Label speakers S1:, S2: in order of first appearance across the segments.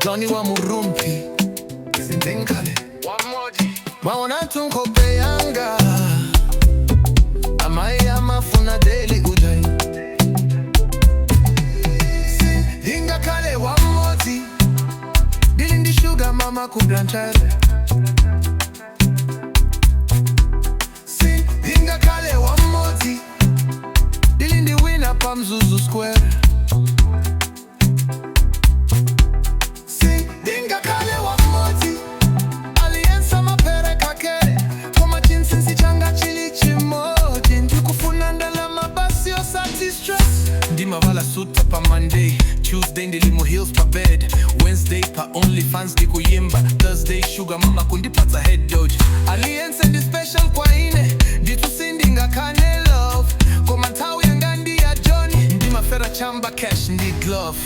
S1: Johnny Wamu Rumphi, Sindingakhale, Mwaonatu nkhope yanga, Amayi amafuna daily udai. Sindingakhale mmodzi, Ndili ndi sugar mama ku Blantyre. Sindingakhale mmodzi, Ndili ndi wina pa Mzuzu square. Sindingakhale mmodzi, Aliyense amapereka Koma chinsinsi changa chimodzi. Ndikufuna ndalama basi osati stress. Ndimavala suit pa Monday, Tuesday Ndili mu heels pa bed, Wednesday pa OnlyFans ndikuyimba, Thursday sugar mama akundipatsa head dodge. Aliyense ndi special kwa ine, Ndithu sindingakane love. Koma nthawi yanga ndi ya Johnny, Ndimafera chamba cash ndi glove.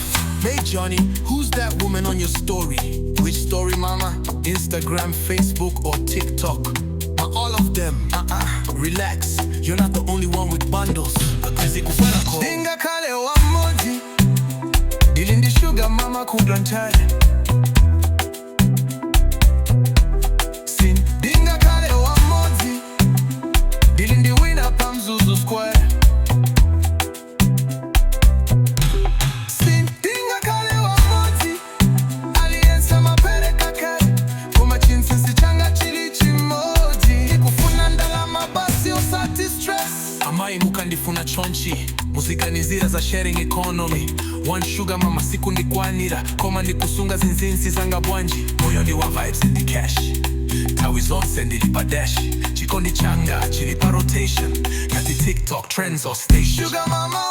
S1: Hey Johnny, who's that woman on your story? Which story mama? Instagram, Facebook or TikTok? All of them. Relax, you're not the only one with bundles. Sindingakhale mmodzi, Ndili ndi sugar mama ku Blantyre. Sindingakhale mmodzi, Ndili ndi wina pa Mzuzu square. Sindingakhale mmodzi, Aliyense amapereka Koma chinsinsi changa chimodzi. Ndikufuna ndalama basi osati stress. Amayi mukandifuna chonchi, muzika ni zira za sharing economy. One sugar mama siku ndikwanira, Koma ndikusunga zinsinsi zanga bwanji. Moyo ndi wa vibes ndi cash, nthawi zonse ndili pa dash. Chikondi changa chili pa rotation, ngati TikTok trends or station. Sugar mama